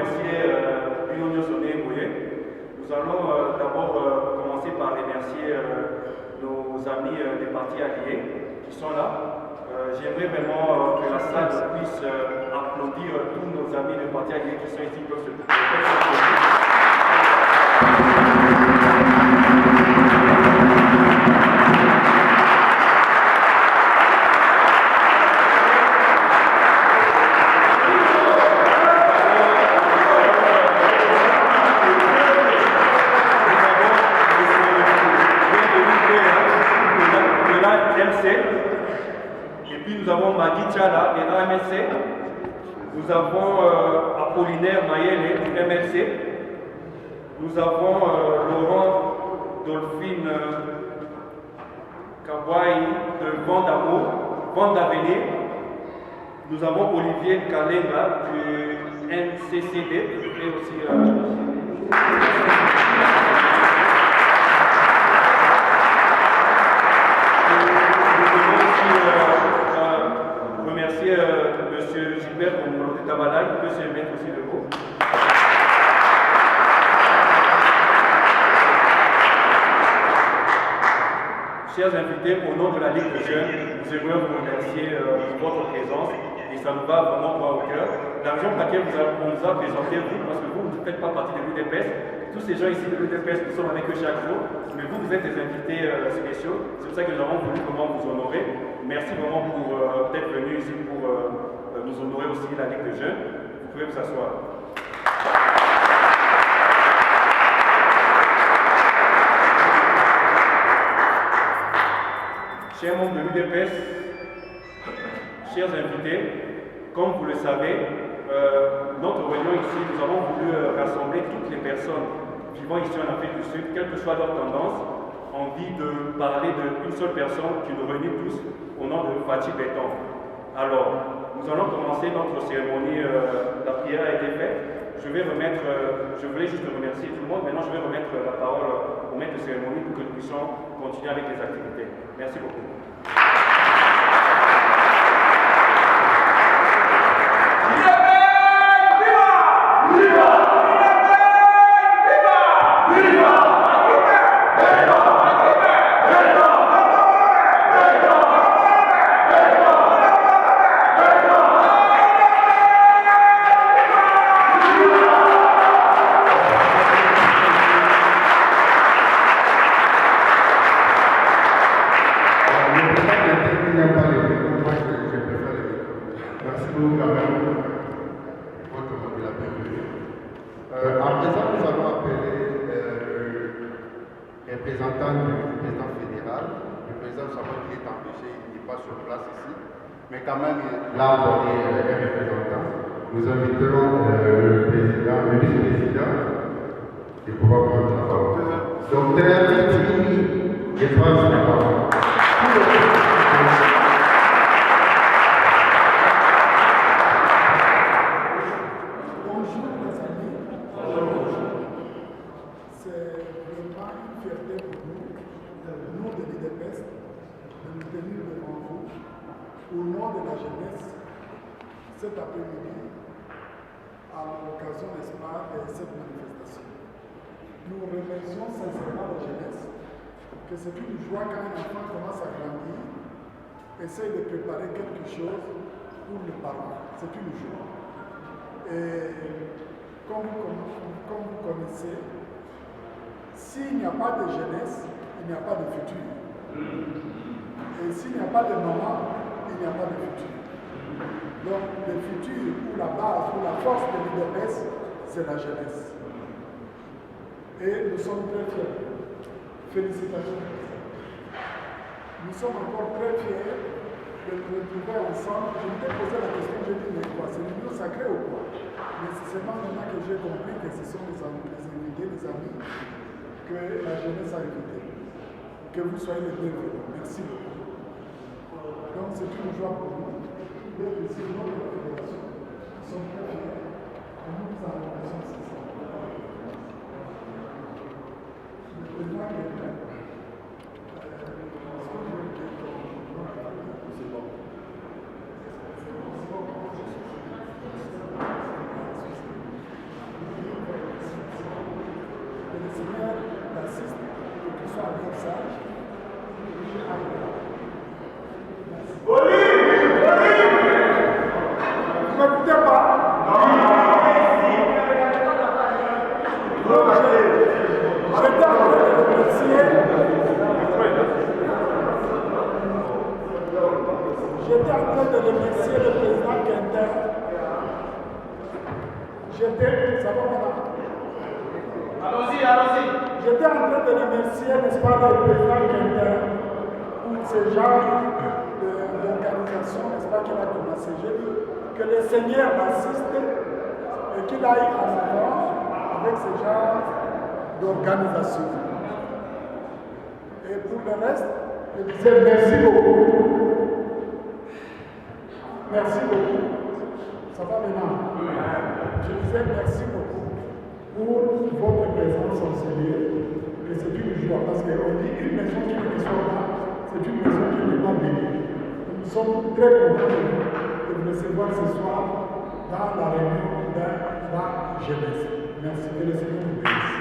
remercier l'Union Sonné Boye. Nous allons d'abord commencer par remercier nos amis des partis alliés qui sont là. J'aimerais vraiment que la salle puisse applaudir tous nos amis des partis alliés qui sont ici. Et puis nous avons Magui Tchala de l'AMLC, nous avons Apollinaire Mayele du MLC, nous avons Laurent Dolphine Kawai de Vent d'Avenir, nous avons Olivier Kalenga du NCCD et aussi remercier M. Gilbert Omolo de Tabala, il peut se mettre aussi debout. Chers invités, au nom de la Ligue des Jeunes, nous aimerions vous remercier pour votre présence et ça nous va vraiment droit au cœur. La raison pour laquelle on nous a présenté vous, parce que vous ne faites pas partie de l'UDPS, tous ces gens ici de l'UDPS, nous sommes avec eux chaque jour, mais vous êtes des invités spéciaux, c'est pour ça que nous avons voulu vraiment vous honorer. Merci vraiment pour d'être venu ici pour nous honorer aussi la Ligue des Jeunes. Vous pouvez vous asseoir. Chers membres de l'UDPS, chers invités, comme vous le savez, notre réunion ici, nous avons voulu rassembler toutes les personnes vivant ici en Afrique du Sud, quelle que soit leur tendance, envie de parler d'une seule personne qui nous réunit tous au nom de Fatih Béton. Alors, nous allons commencer notre cérémonie, la prière a été faite. Je voulais juste remercier tout le monde. Maintenant, je vais remettre la parole au maître de cérémonie pour que nous puissions continuer avec les activités. Merci beaucoup. Mais quand même, là, on est les représentants. Nous inviterons le président, le vice-président, de pouvoir prendre la parole. Docteur Tini, je prends la parole. Bonjour mes amis. Bonjour. C'est vraiment une fierté pour nous de l'UDPS, de nous tenir devant vous. Au nom de la jeunesse, cet après-midi, à l'occasion, n'est-ce pas, de cette manifestation. Nous remercions sincèrement la jeunesse, que c'est une joie quand un enfant commence à grandir, essaye de préparer quelque chose pour les parents. C'est une joie. Et comme vous connaissez, s'il n'y a pas de jeunesse, il n'y a pas de futur. Et s'il n'y a pas de maman, il n'y a pas de futur. Donc, le futur, ou la base, ou la force de l'UDPS, c'est la jeunesse. Et nous sommes très fiers. Félicitations. Nous sommes encore très fiers de nous retrouver ensemble. Je m'étais posé la question, j'ai dit, mais quoi, c'est l'union sacrée ou quoi? Mais c'est seulement maintenant que j'ai compris que ce sont les invités, les amis, que la jeunesse a invités. Que vous soyez les bienvenus. Merci beaucoup. Donc c'est une joie pour nous. Les présidents de la fédération sont très fiers. Et nous vous en remercions sincèrement. Le président qui est là, J'étais en train de remercier le président Quintin. Ça va maintenant? Allons-y. J'étais en train de remercier, n'est-ce pas, le président Quintin pour ce genre d'organisation, n'est-ce pas, qu'il a commencé. J'ai dit que le Seigneur assiste et qu'il aille en avant avec ce genre d'organisation. Et pour le reste, je disais merci beaucoup. Merci beaucoup. Ça va maintenant? Je disais merci beaucoup pour votre présence en ce lieu. Et c'est une joie parce qu'on dit une maison qui ne soit là, c'est une maison qui n'est pas bénie. Nous sommes très contents de vous recevoir ce soir dans la réunion de la jeunesse. Merci, que le Seigneur vous bénisse.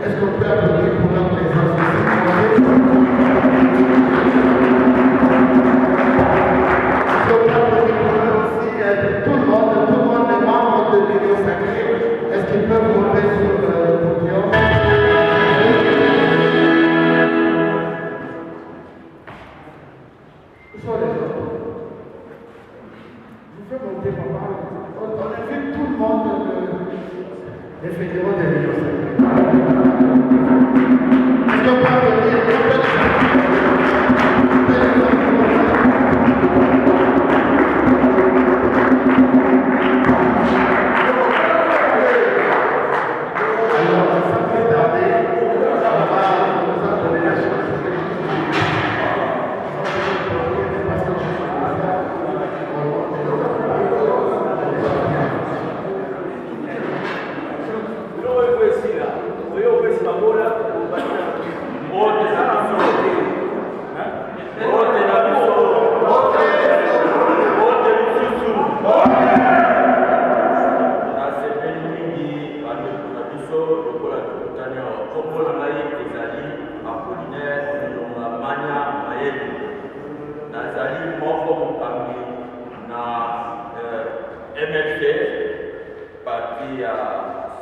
Est-ce qu'on peut applaudir fédéraux des régions sacrées. Est-ce qu'on peut applaudir?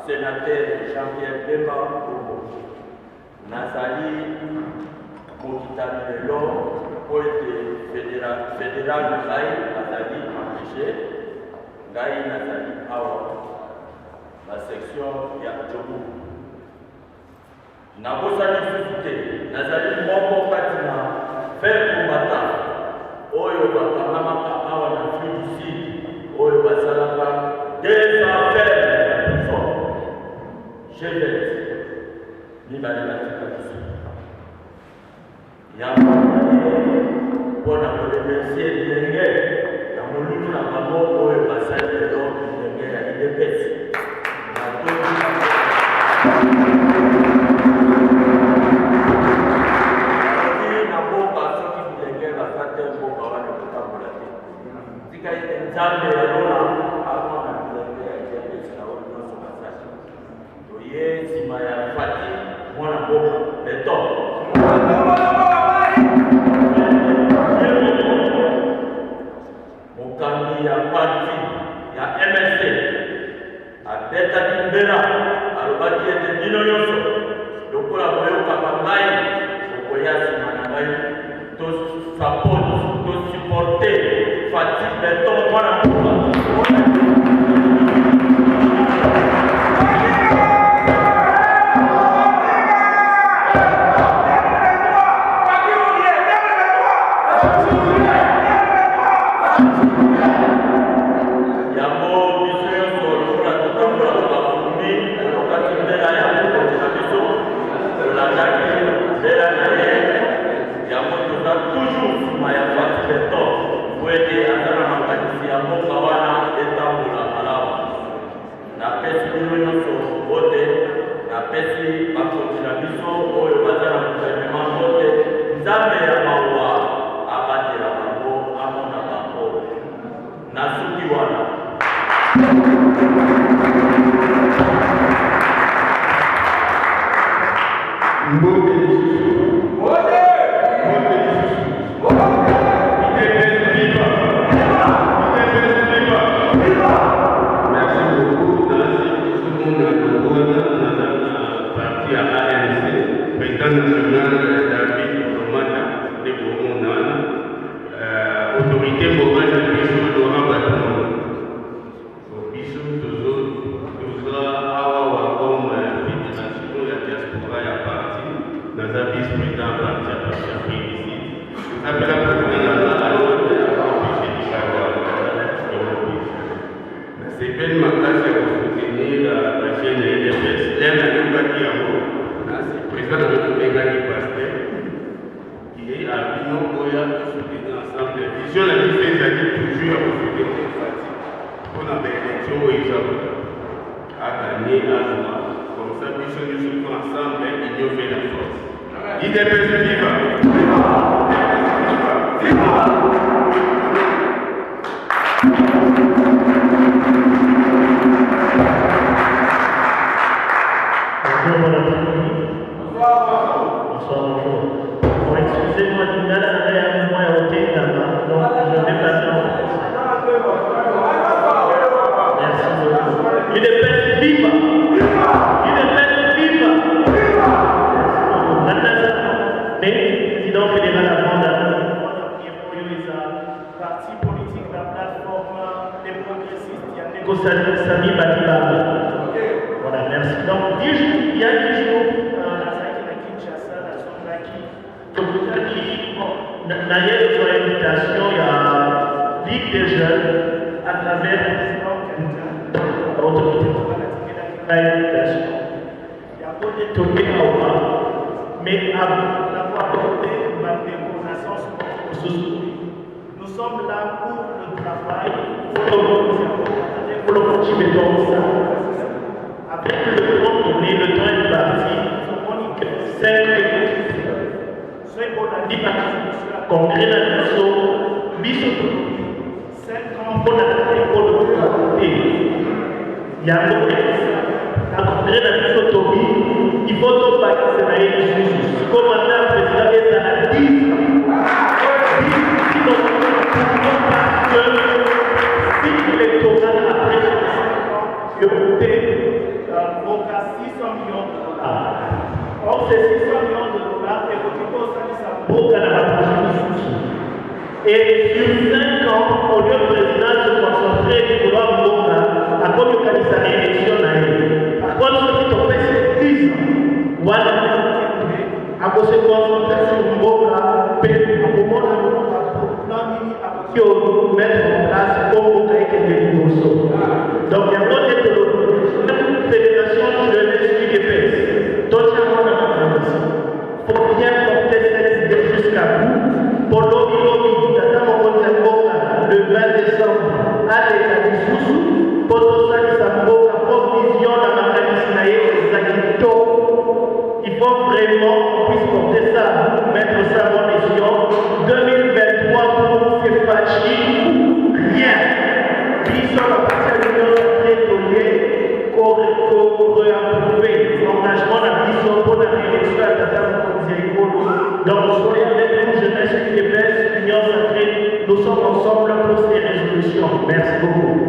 sénateur Jean-Pierre Bemba Nazali Mokitani Lelo pour être fédéral Ngai Nazali empêché Ngai Nazali Awa la section ya Djobu Nabosani Susute Nazali Moko Patina faire combattant Oyo Bakamamaka Awa na Afrique du Sud Oyo Basalaka des affaires Chevet, ni balibatika kisi. Yango pour na remercier Ndenge na molulu na bango oyo basali lelo Ndenge ya IDPS. Na toki na boka soki Ndenge basate boka wana kotambola te. Tika ite nzambe ya lola avant na Ndenge ya IDPS na oyo nyonso basali. Sima ya Fati, mwana boka, beton. Mokambi ya parti ya MSC, abeta Kimbera, alobaki ete dino nyonso, lokola boyoka bangai, okoya sima na ngai, to support, to supporter Fati beton mwana boka. Voilà, merci. à travers l'autorité de l'éducation. Il y a beaucoup de tombé mais avant d'avoir porté ma déclaration sur ce sujet, nous sommes là pour le travail, pour le motiver dans ça. Avec le temps donné, le temps est parti, nous avons dit que 5 ce qu'on a dit par le congrès de la nation, 5 ans pour la école de il y a un la congrès de la nation, il faut donc pas que ça aille jusqu'au commandant président et ça a dit parce que si l'électoral après 5 ans, il coûtait au cas 600 millions de dollars. Or, ces 600 millions de dollars est occupé au sein de sa bourse à la prochaine. Et sur 5 ans, au lieu de président se concentrer sur le pouvoir à cause de la élection, par contre, ce qui t'ont fait, c'est 10 ans. À cause de se concentrer sur le pouvoir, qui ont mettre en place comme avec les niveaux. Donc, il y a une fédération jeunesse UDPS. Donc, il faut bien porter cette idée jusqu'à bout. Pour l'OBI, le 20 décembre, à l'état du sous, pour tout ça, la provision de la maladie, il faut vraiment qu'on puisse porter ça à bout, mettre ça en mission. 2023 pour ces fâchis, rien. Ils sont la partie de l'Union sacrée donnée pour réapprouver l'engagement de la mission pour la réélection à la table de donc, soyez avec nous, jeunesse UDPS, Union sacrée, nous sommes ensemble pour ces résolutions. Merci beaucoup.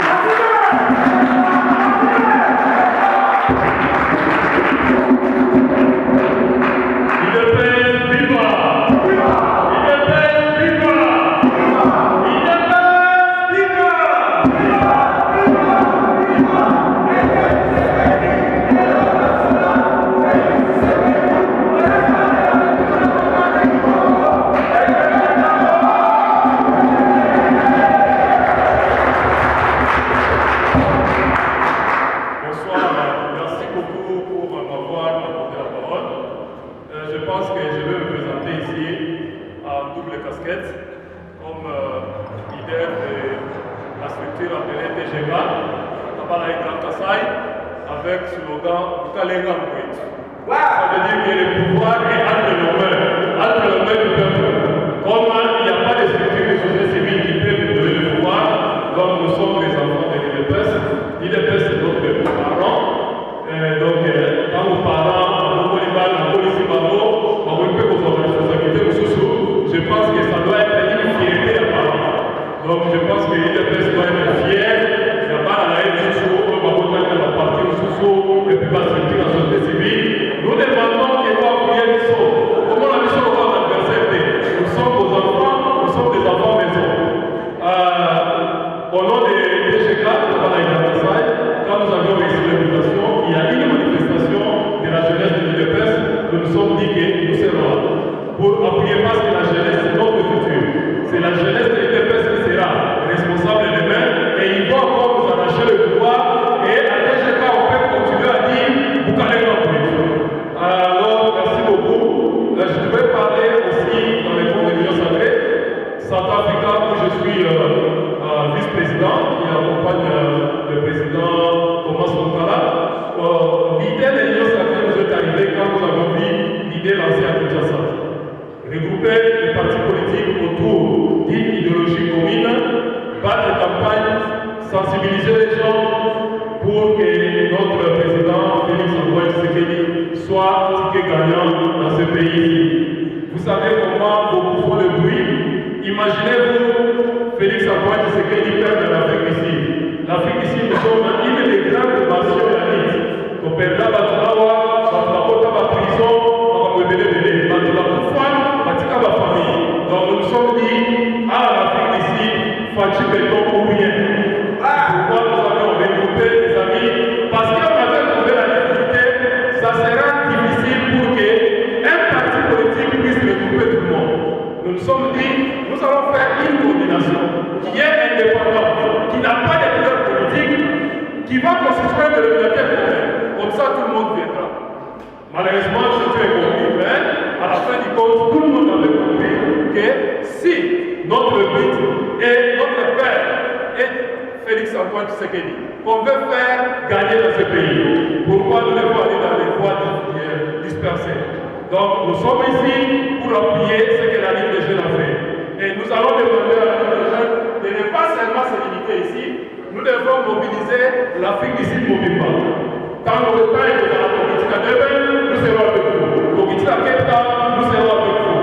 avec le slogan Kalenga Mwit. Ça veut dire que le pouvoir est entre nos mains du peuple. Comme il n'y a pas de structure de société civile qui peut nous donner le pouvoir, donc nous sommes les enfants de l'IDPS. L'IDPS c'est notre parent. Donc quand nos parents, nos polybales, nos policiers, je pense que ça doit être une fierté à part. Donc je pense que l'IDPS doit être fier. Il n'y a pas à la haine sous la partie sous et puis la structure de la société civile. Nous demandons qu'il doit appuyer les sauts. Comment la mission va l'adversaire? Nous sommes vos enfants, nous sommes des enfants maison. Au nom des DGK, quand nous avions réussi l'invitation, il y a une manifestation de la jeunesse de l'IDPS. Nous nous sommes dit que nous serons là pour appuyer parce que la jeunesse c'est notre futur. C'est la jeunesse de l'IDPS qui sera responsable demain et ils vont encore nous arracher le pouvoir et à DGK on peut continuer à dire vous allez en plus. Alors merci beaucoup. Je devais parler aussi dans les cours de l'Union sacrée, Centrafrica où je suis vice-président qui accompagne le président Thomas Sankara. L'idée de l'Union sacrée nous est arrivée quand nous avons vu l'idée lancée à Kinshasa. Regrouper les partis politiques autour d'une idéologie commune, battre campagne, sensibiliser les gens pour que notre président Félix Antoine Tshisekedi soit ticket gagnant dans ce pays. Vous savez comment beaucoup font le bruit. Imaginez-vous Félix Antoine Tshisekedi perdre l'Afrique ici. L'Afrique ici, nous sommes une des grandes nations réalistes. Qu'on perdra Batulawa, Batulakota, Batrison, Bakamwebele, Batulakoufan, Batika, famille. Donc nous nous sommes dit, à l'Afrique ici, Fachi Béton ou rien. Pourquoi nous avons regroupé les amis? Parce qu'on avait trouvé la difficulté, ça sera difficile pour qu'un parti politique puisse regrouper tout le monde. Nous nous sommes dit, nous allons faire une coordination qui est indépendante. Tshisekedi, qu'on veut faire gagner dans ce pays. Pourquoi nous devons aller dans les voies dispersées? Donc nous sommes ici pour appuyer ce que la Ligue des jeunes a fait. Et nous allons demander à la Ligue des jeunes de ne pas seulement se limiter ici, nous devons mobiliser l'Afrique d'ici Mobimba. Quand le temps est dans la Comitiva Deben, nous serons avec vous. Comitiva Kepta, nous serons avec vous.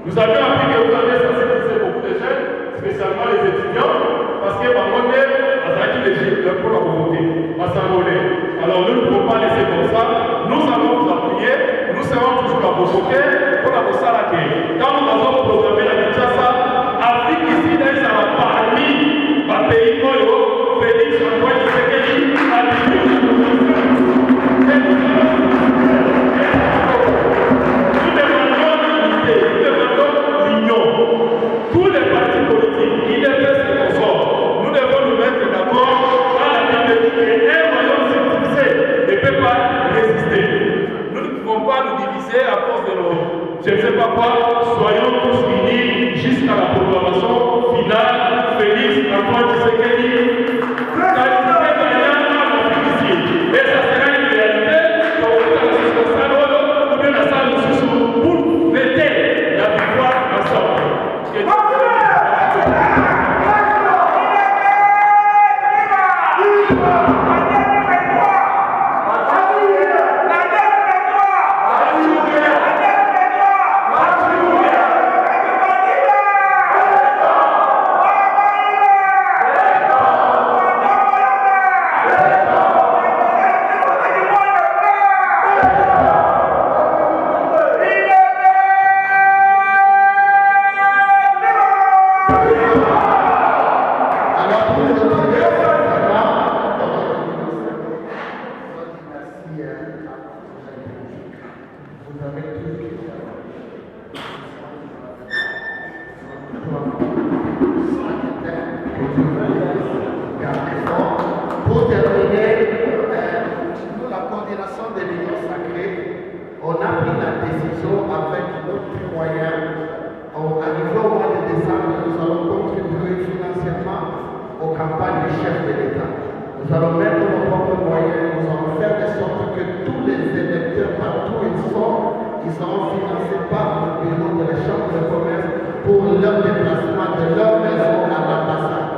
Nous avions appris que vous avez sensibilisé beaucoup de jeunes, spécialement les étudiants, parce que Bamonde a acquis l'Égypte pour la voter, à s'envoler. Alors nous ne pouvons pas laisser comme ça. Nous allons vous appuyer, nous serons toujours à vos côtés pour la Bossalake. Quand nous avons programmé la Kinshasa, Afrique ici, elle sera parmi les pays Moyo, Félix Antoine Tshisekedi, à l'Union. Tous les partis politiques, IDPS et consorts, nous devons nous mettre d'accord dans la Bible et un royaume civilisé ne peut pas résister. Nous ne pouvons pas nous diviser à cause de nos, je ne sais pas quoi, soyons tous unis jusqu'à la proclamation finale. Félix Antoine Tshisekedi, et ça sera une réalité pour la salle pour fêter la victoire ensemble. Pour terminer, nous, la coordination de l'Union sacrée, on a pris la décision avec notre moyen. Arrivé au mois de décembre, nous allons contribuer financièrement aux campagnes du chef de l'État. Nous allons mettre nos propres moyens, nous allons faire de sorte que tous les électeurs, partout où ils sont, ils seront financés par le bureau de la Chambre de commerce pour leur déplacement de leur maison à l'ambassade.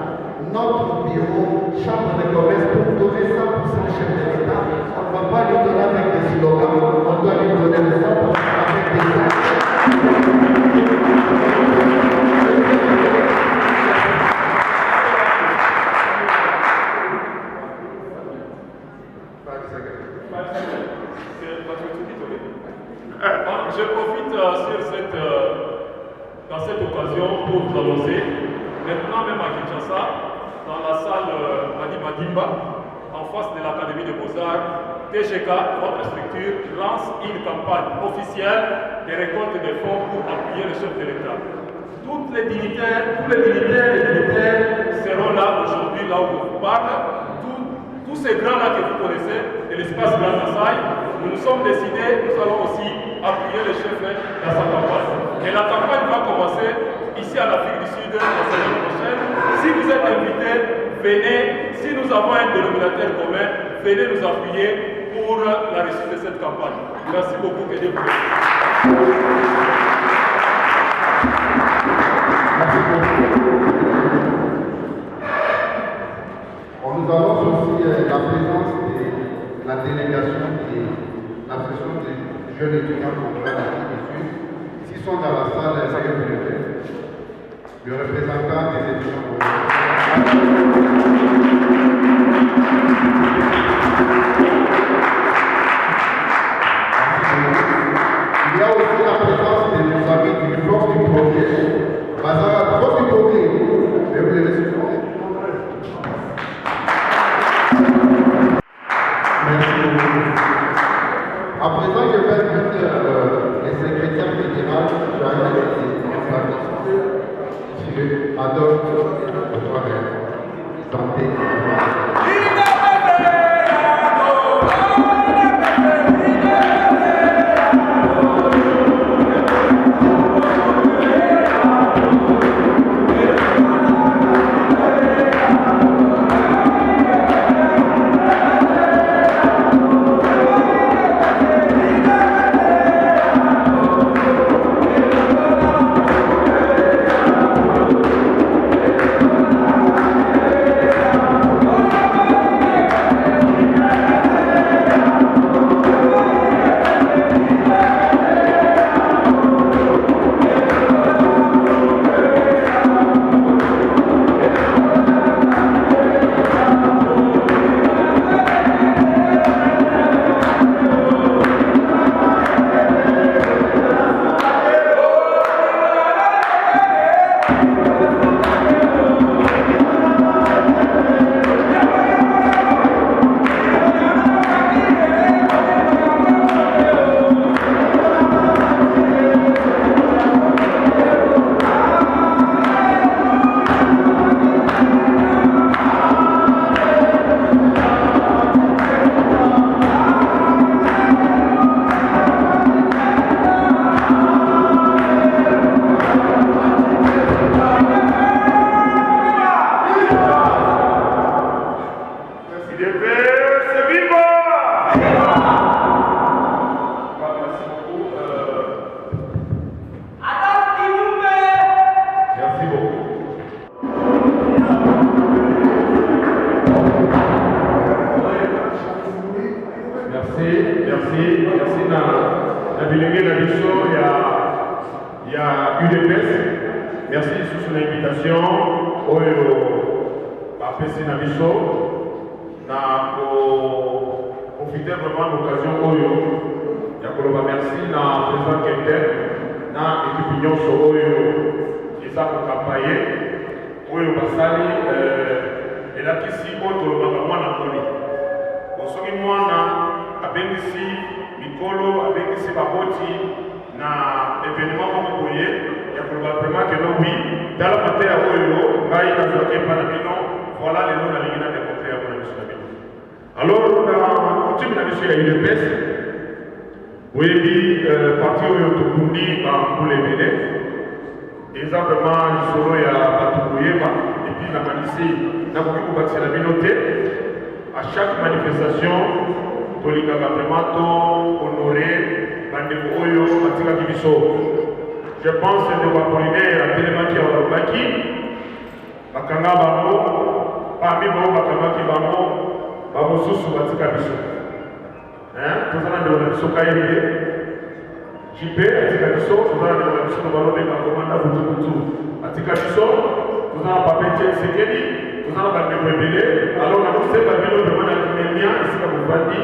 Notre bureau, Chambre de commerce, pour donner 100% au chef de l'État, on ne va pas lui donner avec des slogans, on doit lui donner le 100% avec des actes. Je profite dans cette occasion pour vous annoncer, maintenant même à Kinshasa, dans la salle Madimba, en face de l'Académie des Beaux-Arts, TGK, votre structure, lance une campagne officielle de récolte de fonds pour appuyer le chef de l'État. Tous les dignitaires seront là aujourd'hui, là où je vous parle. Tous ces grands-là que vous connaissez, de l'espace Grand Kassai, nous nous sommes décidés, nous allons aussi appuyer le chef dans sa campagne. Et la campagne va commencer ici à l'Afrique du Sud la semaine prochaine. Si vous êtes invités, venez. Si nous avons un dénominateur commun, venez nous appuyer pour la réussite de cette campagne. Merci beaucoup, que Dieu vous bénisse. Merci beaucoup. On nous annonce aussi la présence de la délégation de l'association des jeunes étudiants contre l'Afrique du Sud. S'ils sont dans la salle, c'est le représentant des étudiants. Il y a aussi la présence de nos amis du Force du Progrès. Bazar, Force du Progrès. Je vais vous les laisser. Merci beaucoup. À présent, je vais inviter les secrétaires fédéraux de la M Adolphe Santé. Merci sur son invitation. Bapesi na biso na profiter vraiment de l'occasion oyo ya koloba merci na président Kenter na équipe nyonso oyo eza kokampaye oyo basali elakisi oyo tolobaka mwana koli soki mwana abengisi mikolo abengisi baboti na événement moko boye ya koloba vraiment que no oui dans la matière oyo ngai nazwaki epa na bino voilà lelo nalingi na démontre ya mona biso na bino alors na coutume na biso ya UDPS oyebi parti oyo tokundi bambula ebele eza vraiment lisolo ya bato koyeba epuis nakanisi nakoki kobakisela bino te à chaque manifestation tolingaka vraiment to honore bandeko oyo batikaki biso je pense ndeko apolinaire atelemaki ya balobaki bakanga bango parmi bango bakangaki bango bamosusu batika biso toza na ndeko na biso kayembe jipe atika biso toza na ndeko na biso no balobenga komanda butubutu atika biso toza na pape tie sekeli toza na bandeko ebele alors nakosenga bino vraimen na kimemia esika bovandi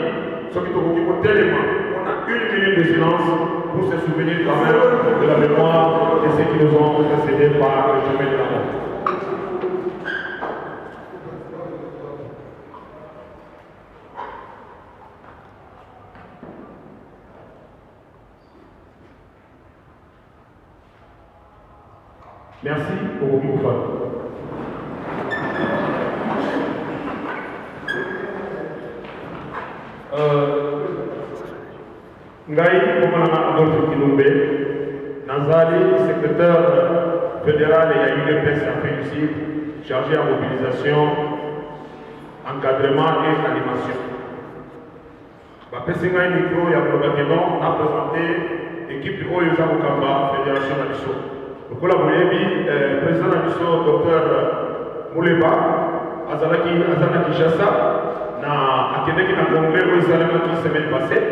soki tokoki kotelema on a une minute de silence pour se souvenir quand même de la mémoire de ceux qui nous ont précédés par le chemin de la mort. Merci pour vos microphones. Ngai Komana Adolphe Kilumbe, Nazali, secrétaire fédéral et à UDPS Afrique du Sud, chargé à mobilisation, encadrement et animation. Bapesi ngai micro ya Blobakelon a présenté l'équipe Oyoza Mukamba, Fédération Nabiso. Le collaborateur, président Nabiso, Dr Mouleba, Azana Kishasa, na akendeki na congrès oyo esalemaki semaine passée.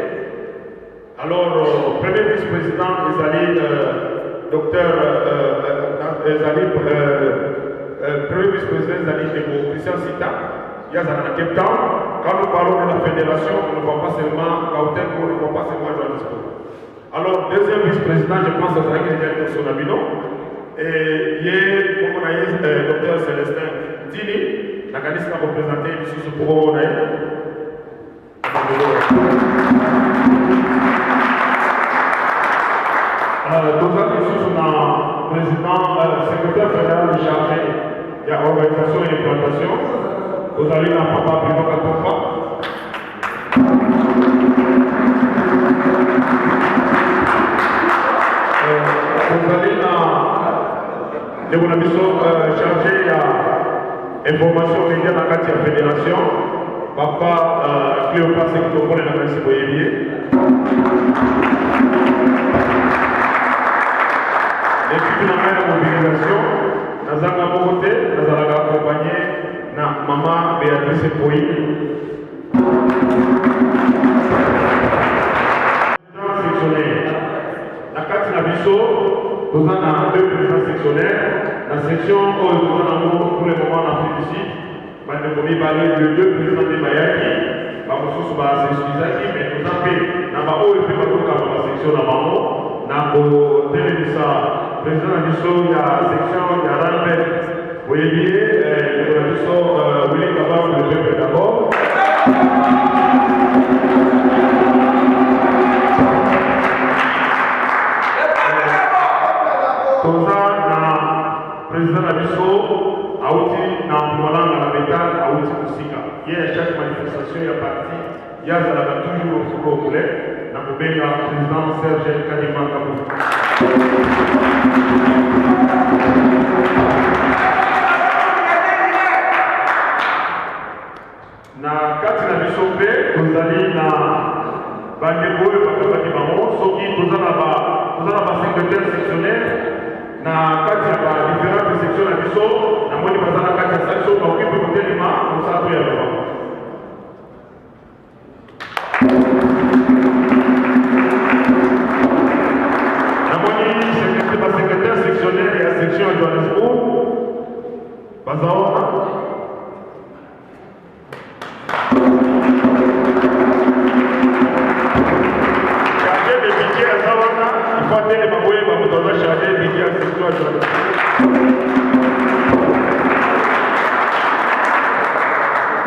Alors, premier vice-président ezali docteur premier vice-président ezali ndeko Christian Sita, yazala na Cape Town. Quand nous parlons de la fédération, on ne voit pas seulement Gauteng, on ne voit pas seulement Johannesburg. Alors, deuxième vice-président, je pense que c'est Daniel Sonabino. Et hier, comme on a eu docteur Célestin Tini, la candice a représenté ici ce programme. Nous avons ici le président, secrétaire fédéral chargé de l'organisation et l'implantation. Vous allez dans Papa Bruno Katomba. Vous allez dans le chargé de l'information média dans la fédération. Papa Cléopas Sekitoko et la Merci Boyebier. L'équipe de la mobilisation, Nazanga Mokote, Nazalaga accompagné na Maman Béatrice Poyi. La carte Nabiso, nous avons deux présidents sectionnaires. La section où nous avons pour le moment en Afrique du Sud, le deux présidents de Mayaki, c'est Suzaki, mais nous avons la section Namamo, Nabo Télévisa, président Nabiso, il y a section, il y a Rambert, vous voyez bien, le Nabiso, Willy Kabab, le peuple d'abord. Président Nabiso, Aouti, Namoualan, la métal, Aouti Moussika. Il y a chaque manifestation, il y a parti, il y a toujours au four au poulet, Namoubéga, président Serge Kadima Kabou. Na kati na biso mpe tozali na bandeko oyo bakabaki bango soki toza na basecrétaire sectionnaire na kati ya badifférente section na biso namoni baza na kati ya sali so bakoki mpe kotelema mosala to ya bango. Namoni basecrétaire sectionnaire ya section ya Johannesburg baza wana.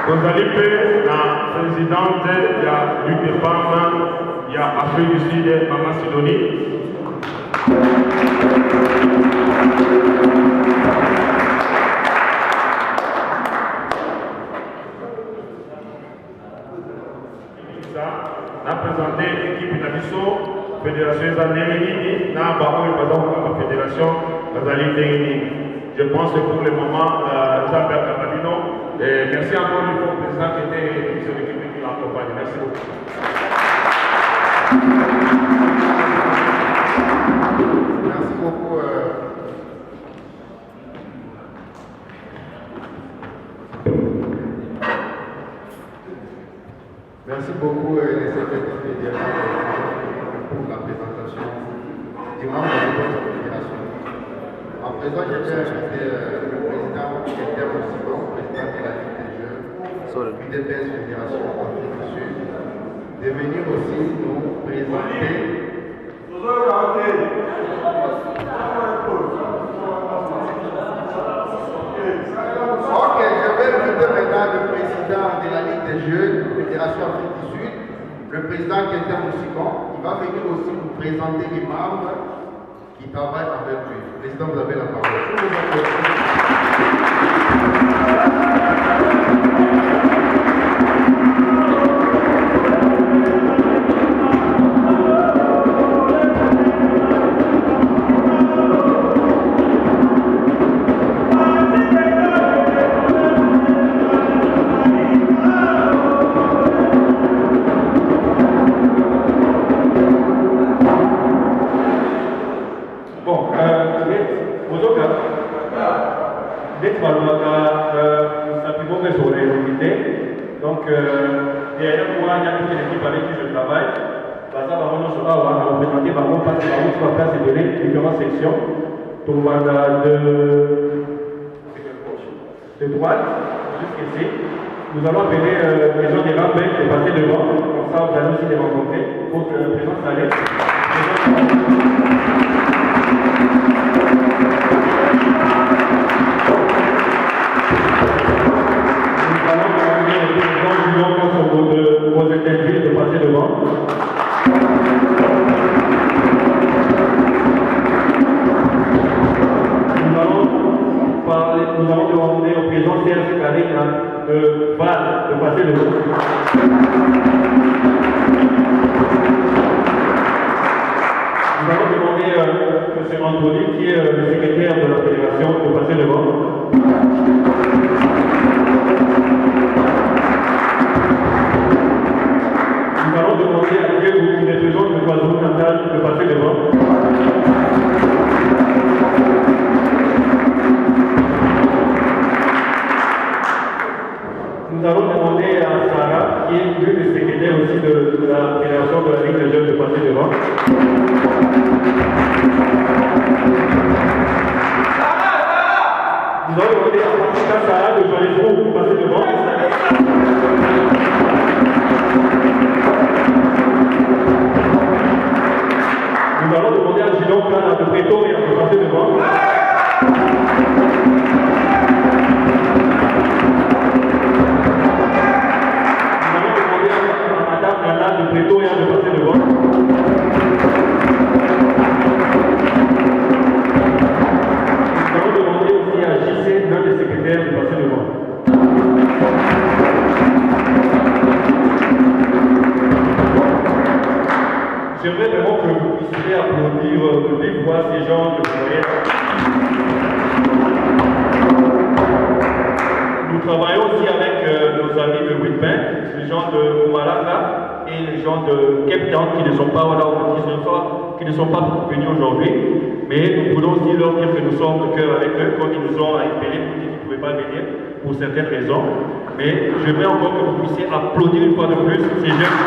Tozali mpe na présidente ya Ligue des femmes ya Afrique du Sud, Mama Sidonie. Na présenté l'équipe de la fédération Zandengi, na Baron et la fédération Zandengi. Je pense que pour le moment, Jean-Pierre Cabalino, merci encore une fois au président qui était sur l'équipe qui l'accompagne. Merci beaucoup. Merci beaucoup. Merci beaucoup les secrétaires fédéraux pour la présentation du membre de votre fédération. En présent, je vais inviter le président Keter Moussiko, président de la Ligue des Jeux, UDPS Fédération Afrique du Sud, de venir aussi nous présenter. Ok, je vais inviter maintenant le président de la Ligue des Jeux, Fédération Afrique du Sud, le président Keter Moussiko. Il va venir aussi nous présenter les membres qui travaillent avec lui. Président, vous avez la parole. Donc, derrière moi, il y a toute l'équipe avec qui je travaille. On va représenter parce que va faire ces données, différentes sections. Donc, de droite jusqu'ici. Nous allons appeler les gens des rappels et passer devant. Comme ça, vous allez aussi les rencontrer. Pour que la présence allait. Vos interviews de passer devant. Nous allons demander au président Serge Kadima de passer devant. Nous allons demander à M. Anthony, qui est le secrétaire de la fédération, de passer devant. Nous allons demander à Dieu qui représente le KwaZulu-Natal de passer devant. Nous allons demander à Sarah, qui est l'une des secrétaires aussi de la fédération de la Ligue des Jeunes, de passer devant. Nous allons demander à Sarah de Johannesburg pour passer devant. Nous allons demander à Gilon Kana de Pretoria de passer devant. De Pretoria de passer devant. Nous allons demander aussi à JC, l'un des secrétaires, de passer devant. J'aimerais vraiment que vous puissiez applaudir de vive voix ces gens que vous voyez. Nous travaillons aussi avec nos amis de Witbank, les gens de Mpumalanga et les gens de Cape Town qui ne sont pas là, qui ne sont pas venus aujourd'hui. Mais nous voulons aussi leur dire que nous sommes de cœur avec eux, comme ils nous ont appelés pour dire qu'ils ne pouvaient pas venir pour certaines raisons. Mais j'aimerais encore que vous puissiez applaudir une fois de plus ces jeunes.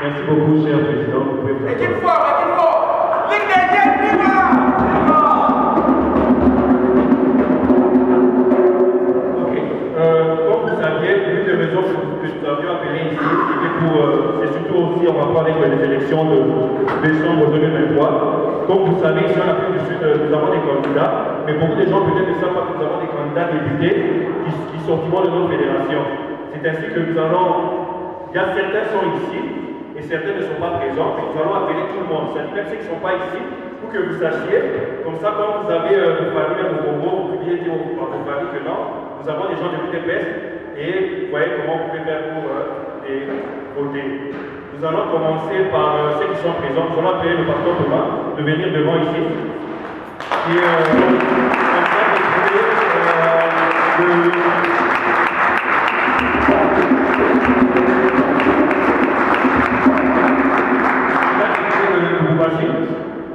Merci beaucoup, cher président. Vous pouvez vous Équipe fort, Ligue des Jeunes, viva! Ok. Comme vous saviez, l'une des raisons que nous avions appelé ici, c'était c'est surtout aussi en rapport avec les élections de décembre 2023. Comme vous savez, ici en Afrique du Sud, nous avons des candidats, mais beaucoup de gens peut-être ne savent pas que nous avons des candidats députés qui sortiront de notre fédération. C'est ainsi que nous allons. Il y a certains qui sont ici. Et certains ne sont pas présents, mais nous allons appeler tout le monde. C'est-à-dire même ceux qui ne sont pas ici, pour que vous sachiez, comme ça, quand vous avez vos familles, vos Congo, vous pouvez dire à vos familles que non, nous avons des gens de l'UDPS et vous voyez comment vous pouvez faire pour voter. Nous allons commencer par ceux qui sont présents. Nous allons appeler le pasteur Thomas de venir devant ici. Et comme ça,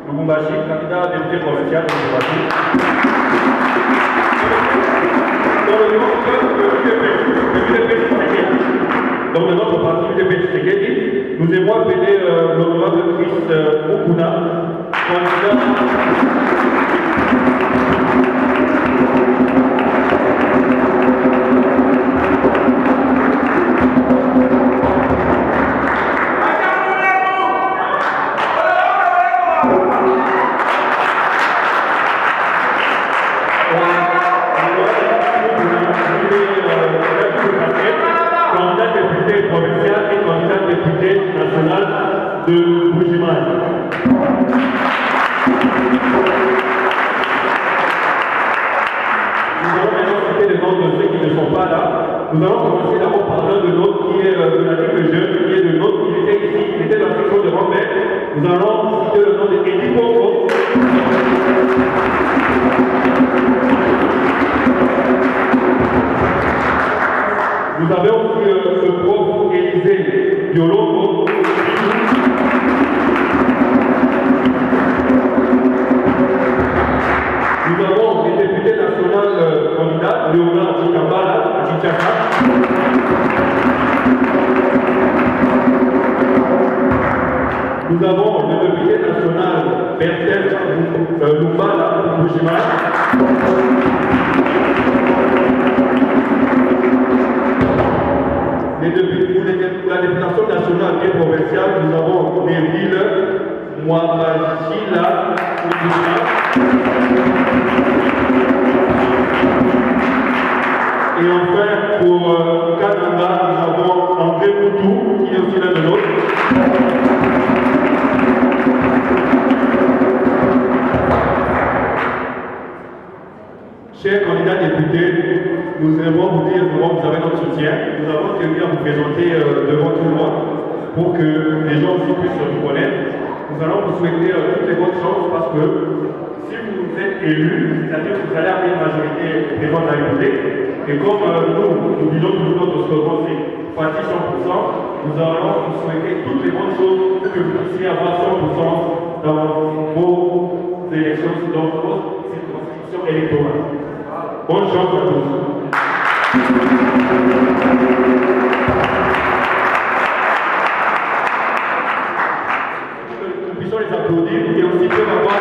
Lubumbashi, candidat député provincial de Lubumbashi. Dans le nom de notre parti UDP Tshisekedi, nous aimons appeler l'honorable Chris Mukuna, candidat. De Bujiman. Nous allons maintenant citer les noms de ceux qui ne sont pas là. Nous allons commencer d'abord par l'un de l'autre qui est de la Ligue des Jeunes, qui est de l'autre, il était ici, il était dans la section de Rambert. Nous allons citer le nom de Eddie Pongo. Nous avons aussi le prof Élisée Yolongo. Nous avons les députés nationaux candidats, Léonard Chikambala à Kinshasa. Nous avons le député national Bertel Lumbala à Bujiman. Pour la députation nationale et provinciale, nous avons des villes Mwabajila, et enfin, pour Kananga, nous avons André Moutou, qui est aussi l'un de l'autre. Chers candidats députés, nous aimons vous dire comment vous avez notre soutien. Nous avons tenu à vous présenter devant tout le monde pour que les gens aussi puissent vous connaître. Nous allons vous souhaiter toutes les bonnes chances parce que si vous élu, c'est-à-dire que vous allez avoir une majorité au président de la République. Et comme nous disons toujours notre slogan, c'est Fati 100%, nous allons vous souhaiter toutes les bonnes choses pour que vous puissiez avoir 100% dans vos élections, dans vos circonscriptions électorales. Bonne chance à tous. Nous puissions les applaudir et aussi peuvent avoir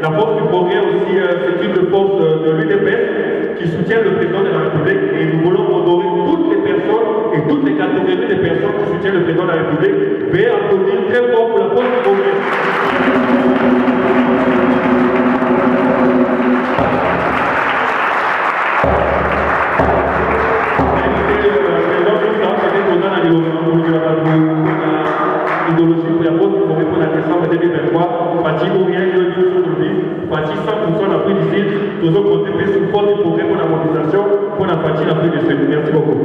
la force du progrès aussi, c'est une force de l'UDPS qui soutient le président de la République et nous voulons honorer toutes les personnes et toutes les catégories de personnes qui soutiennent le président de la République. Veuillez applaudir très fort pour la force du progrès. Nous avons contribué sur le fond du progrès pour la mobilisation, pour la partie la plus de ce. Merci beaucoup.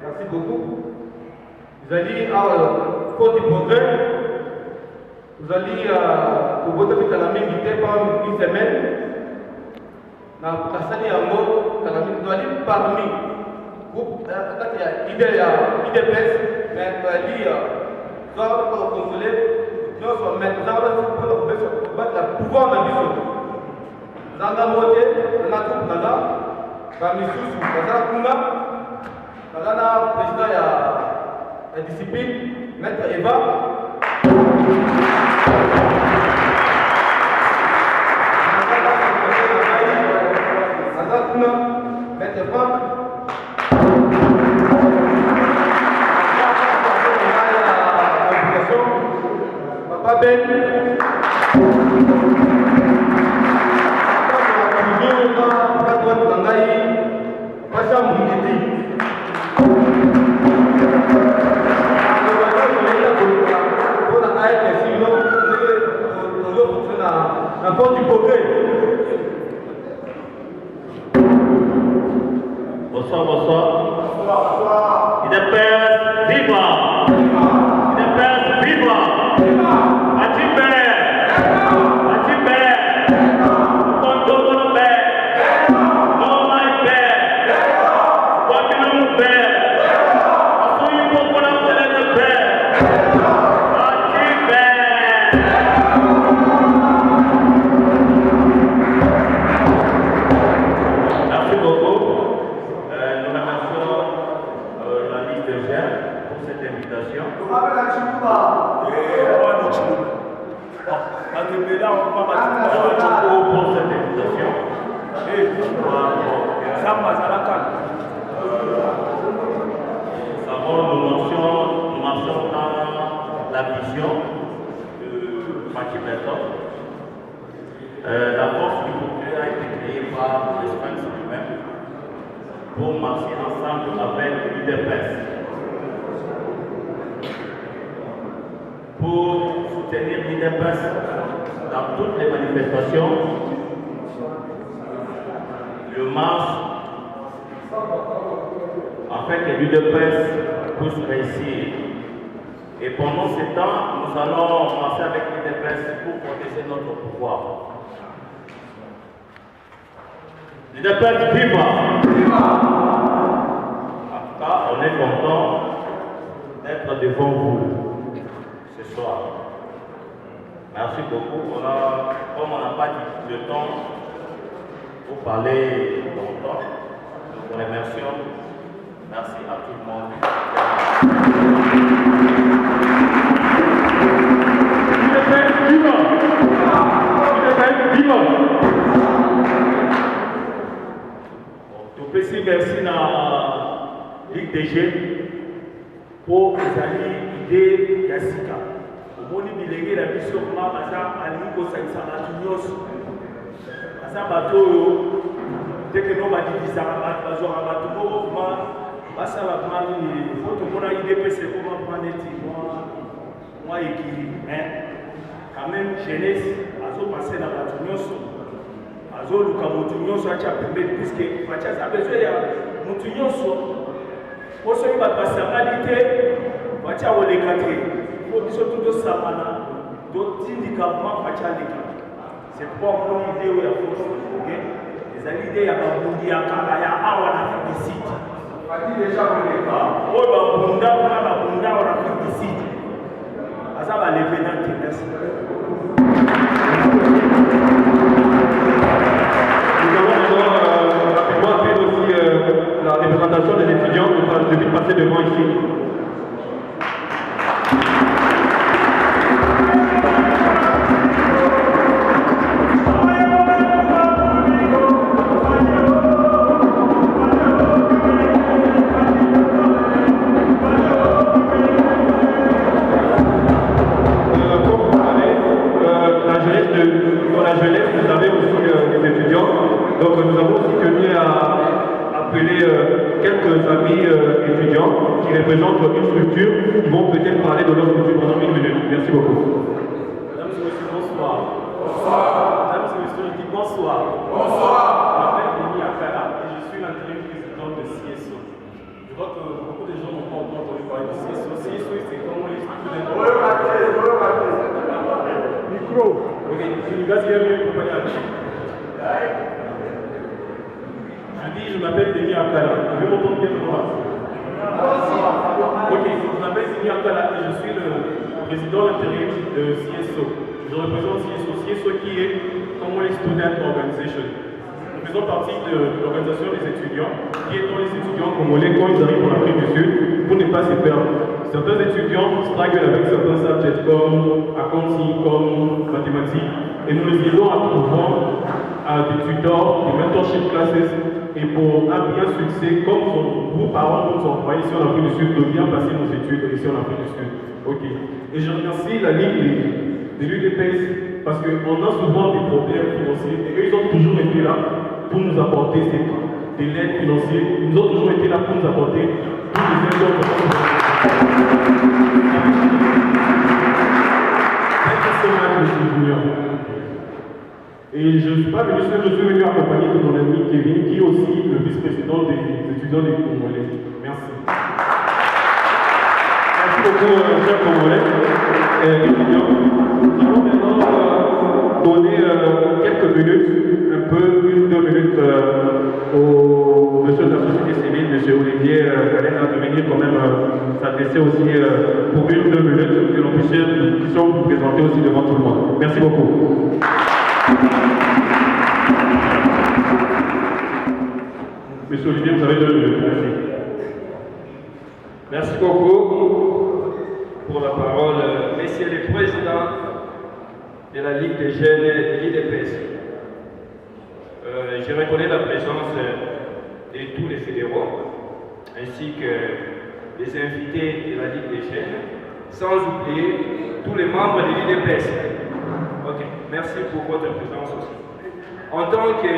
Merci beaucoup. Vous allez à fond du progrès. Vous allez pour votre vie à la même vitesse pendant une semaine. Dans la salle de mort, vous allez parmi. IDPS, mais nous allons contrôler, nous sommes maintenant pour battre le pouvoir de l'ambition. Nous allons voter, nous allons trouver dans la mission, nous allons président de la discipline, maître Eva. Nous allons maître Franck. Papa Ben, bonsoir, bonsoir. IDPS, viva! IDPS, viva! Nous marchons dans la vision de Mathieu Berton. La force du progrès a été créée par l'Espagne lui-même pour marcher ensemble avec l'UDPS, pour soutenir l'UDPS dans toutes les manifestations, le marche, afin que l'UDPS puisse réussir. Et pendant ce temps, nous allons marcher avec l'UDPS pour protéger notre pouvoir. L'UDPS, viva! En tout cas, on est content d'être devant vous ce soir. Merci beaucoup. Comme on n'a pas dit le temps, Vous parlez longtemps. Nous vous remercions. Merci à tout le monde. Topesi merci na Ligue des Jeunes pour ezali idée ya sika. Omoni bilenge na biso ma baza alingi kosalisa bato nyonso. Baza bato oyo teke no badibisaka bato bazwaka bato moko kuma basala kuma nini fo tomona idps ekoma kuma neti mwa ekili quand même jeunesse azopase na bato nyonso azoluka motu nyonso atya pembeni puiske batiaza besoin ya motu nyonso po soki bato basangani te batya koleka te po biso totosangana totindika ma batya leka c'est pourquoi moni ide oyo ya force ezali ide ya babundi ya kala ya awa na filisite oyo babunda kuna babunda awa na filisite aza balevenante merci. La représentation des étudiants de vite passer devant ici. Dans la jeunesse, vous avez aussi des étudiants. Donc nous avons aussi tenu à appeler quelques amis étudiants qui représentent une structure, qui vont peut-être parler de leur structure pendant 1 minute. Merci beaucoup. Mesdames et messieurs, bonsoir. Bonsoir. Mesdames et messieurs, je dis bonsoir. Bonsoir. Je m'appelle Denis Akala et je suis l'intérim président de CSO. Je vois que beaucoup de gens n'ont pas encore entendu parler de CSO. CSO, c'est comment les students. Micro. Ok, you guys hear me? Je dis, je m'appelle Denis Akala. Vous pouvez m'entendre bien moi? Ok, je m'appelle Denis Akala et je suis le président intérim de CSO. Je représente CSO. CSO qui est Congolese Student Organization. Nous faisons partie de l'organisation des étudiants, qui est dans les étudiants congolais quand ils arrivent en Afrique du Sud, pour ne pas se perdre. Certains étudiants strugglent avec certains subjects comme accounting, comme mathématiques, et nous les aidons à trouver des tutors, des mentorship classes, et pour un bien succès, comme vos parents nous ont envoyé ici en Afrique du Sud, de bien passer nos études ici en Afrique du Sud. Ok. Et je remercie la Ligue de l'UDPS parce qu'on a souvent des problèmes financiers, et eux, ils ont toujours été là pour nous apporter de l'aide financière. Ils ont toujours été là pour nous apporter tous les aides dont on a. Et je ne suis pas venu seul, je suis venu accompagné de mon ami Kevin, qui est aussi le vice-président des étudiants des Congolais. Merci. Merci beaucoup, chers Congolais et étudiants. Nous allons maintenant donner quelques minutes, un peu, 1-2 minutes, au monsieur de la société civile, monsieur Olivier Kalena, de venir quand même s'adresser aussi pour 1-2 minutes, que nous puissions vous présenter aussi devant tout le monde. Merci beaucoup. Monsieur Olivier, vous avez 2 minutes. Merci. Merci beaucoup pour la parole, Messieurs les présidents de la Ligue des jeunes de l'IDPS. Je reconnais la présence de tous les fédéraux ainsi que les invités de la Ligue des jeunes, sans oublier tous les membres de l'IDPS. Ok, merci pour votre présence aussi. En tant que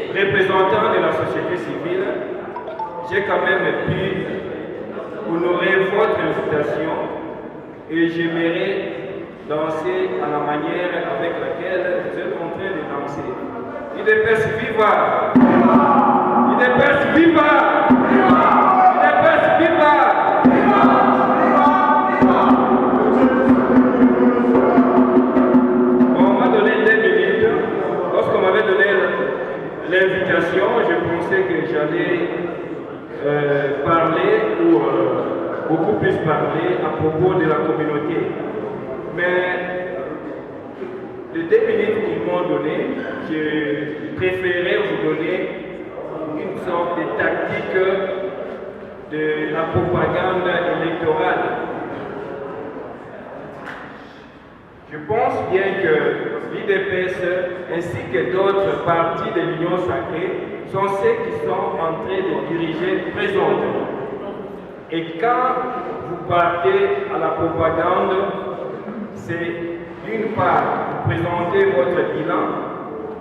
représentant de la société civile, j'ai quand même pu honorer votre invitation et j'aimerais danser à la manière avec laquelle vous êtes en train de danser. IDPS viva! IDPS viva! IDPS viva! On m'a donné 2 minutes. Lorsqu'on m'avait donné l'invitation, je pensais que j'allais parler ou beaucoup plus parler à propos de la communauté. Mais les 2 minutes qu'ils m'ont donné, j'ai préférais vous donner une sorte de tactique de la propagande électorale. Je pense bien que l'IDPS ainsi que d'autres partis de l'Union sacrée sont ceux qui sont en train de diriger présentement. Et quand vous partez à la propagande, c'est d'une part, vous présentez votre bilan.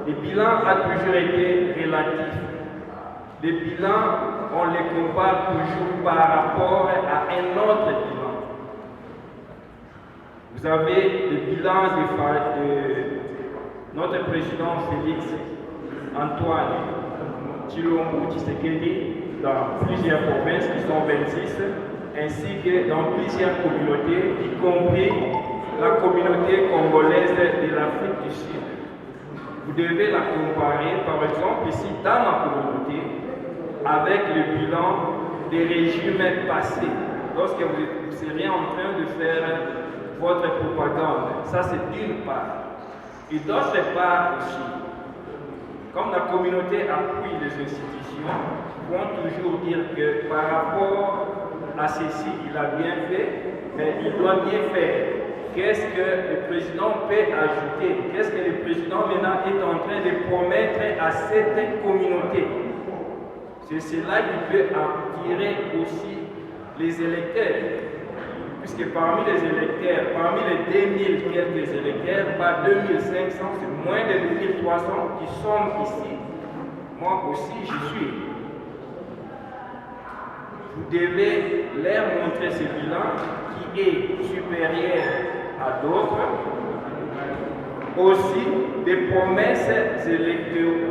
Le bilan a toujours été relatif. Les bilans, on les compare toujours par rapport à un autre bilan. Vous avez le bilan de notre président Félix Antoine Tshilombo Tshisekedi dans plusieurs provinces qui sont 26, ainsi que dans plusieurs communautés, y compris la communauté congolaise de l'Afrique du Sud. Vous devez la comparer, par exemple, ici dans ma communauté, avec le bilan des régimes passés, lorsque vous serez en train de faire votre propagande. Ça, c'est d'une part. Et d'autre part aussi, comme la communauté appuie les institutions, ils vont toujours dire que par rapport à ceci, il a bien fait, mais il doit mieux faire. Qu'est-ce que le président peut ajouter? Qu'est-ce que le président maintenant est en train de promettre à cette communauté? C'est cela qui peut attirer aussi les électeurs. Puisque parmi les électeurs, parmi les 2000 quelques électeurs, pas 2500, c'est moins de 2300 qui sont ici. Moi aussi, j'y suis. Vous devez leur montrer ce bilan qui est supérieur à d'autres. Aussi, des promesses électorales,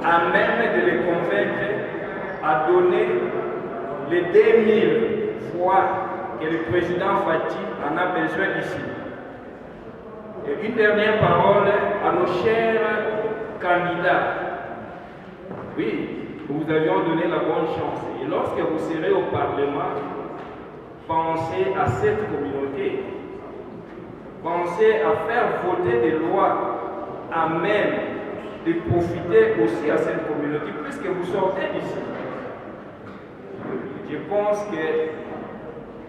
à même de les convaincre à donner les 2000 fois que le président Fati en a besoin ici. Et une dernière parole à nos chers candidats. Oui, nous vous avions donné la bonne chance. Et lorsque vous serez au Parlement, pensez à cette communauté. Pensez à faire voter des lois à même de profiter aussi à cette communauté, puisque vous sortez d'ici. Je pense que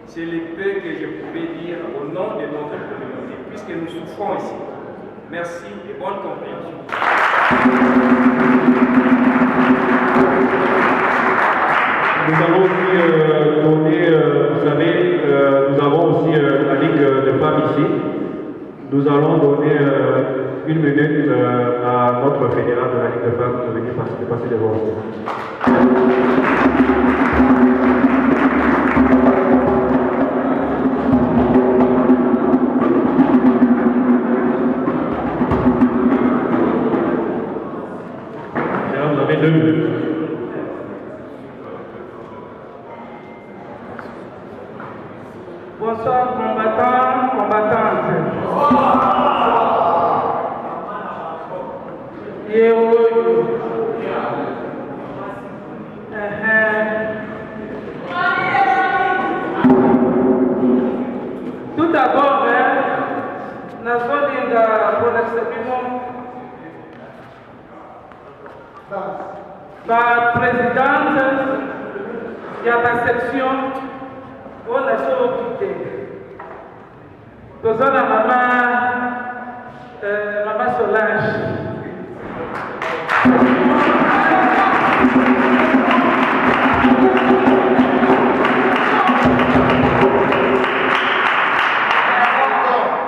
c'est le peu que je pouvais dire au nom de notre communauté, puisque nous souffrons ici. Merci et bonne compréhension. Nous avons aussi donné, vous savez, nous avons aussi la Ligue de femmes ici. Nous allons donner une minute à notre fédéral de la Ligue de femmes de venir passer devant vous. Vous avez 2 minutes. Bonsoir combattants, combattantes. Tout d'abord, nous sommes pour l'exception la présidente de la section où nous sommes occupés. Nous avons la maman Solange.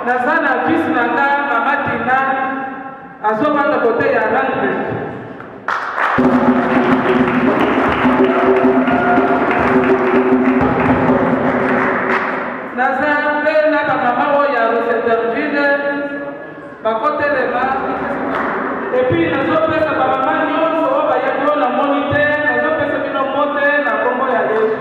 Naza na fils nanga mama Tina azobanda côté ya Randburg. Naza mpe na mama oyo ya Rosetterville bakotelema epuis nazopesa bamama nyonso oyo bayaki oyo namoni te nazopesa bino mote na kombo ya Yesu.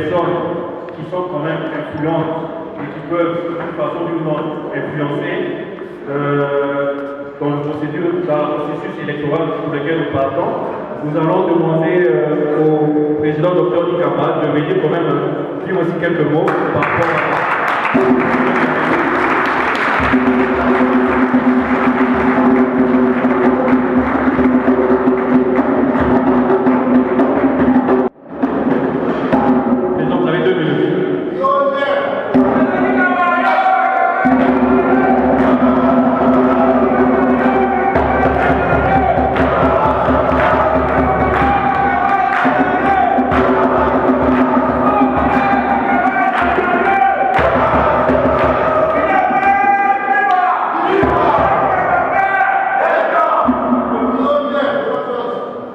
personnes qui sont quand même influentes et qui peuvent d'une façon ou d'une autre influencer dans le processus électoral pour lequel nous partons, nous allons demander au président Dr Nikamba de venir quand même dire aussi quelques mots par rapport à... Président, vous avez 2 minutes.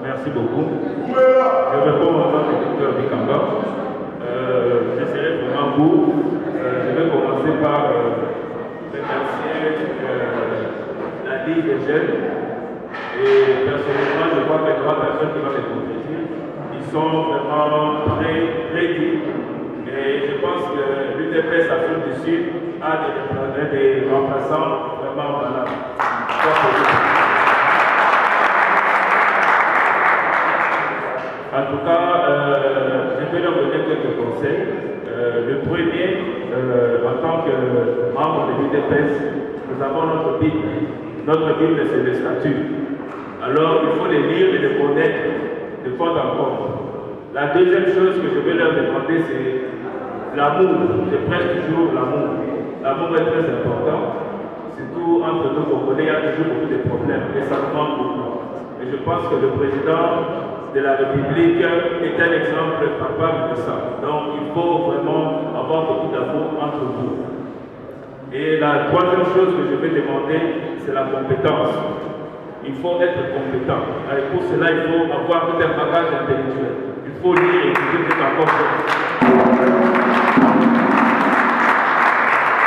Merci beaucoup. Je réponds au nom du docteur Nikamba. Je serai vraiment court. Je vais commencer par remercier la Ligue des jeunes. Et personnellement, je vois que 3 personnes qui vont les compléter. Ils sont vraiment très dignes. Et je pense que l'UDPS Afrique du Sud a des remplaçants vraiment valables. En tout cas, je vais leur donner quelques conseils. Le premier, en tant que membre de l'UDPS, nous avons notre Bible. Notre Bible, c'est le statut. Alors, il faut les lire et les connaître de fond en comble. La deuxième chose que je vais leur demander, c'est l'amour. Je prêche toujours l'amour. L'amour est très important. Surtout entre nous Congolais, il y a toujours beaucoup de problèmes. Et ça nous manque beaucoup. Et je pense que le président de la République est un exemple capable de ça. Donc il faut vraiment avoir beaucoup d'amour entre vous. Et la troisième chose que je vais demander, c'est la compétence. Il faut être compétent. Et pour cela, il faut avoir tout un bagage intellectuel. Il faut lire et écouter tout encore plus.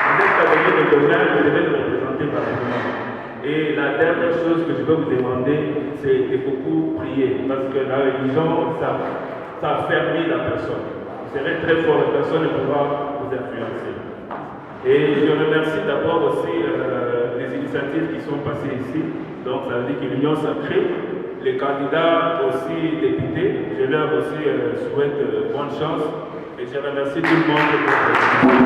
Vous êtes cavalier de domaine, vous devez le représenter parfaitement. Et la dernière chose que je veux vous demander, c'est de beaucoup prier. Parce que la religion, ça affermit la personne. Vous serez très fort, la personne ne pourra vous influencer. Et je remercie d'abord aussi les initiatives qui sont passées ici. Donc ça veut dire que l'Union sacrée, les candidats aussi députés, je leur aussi souhaite bonne chance. Et je remercie tout le monde pour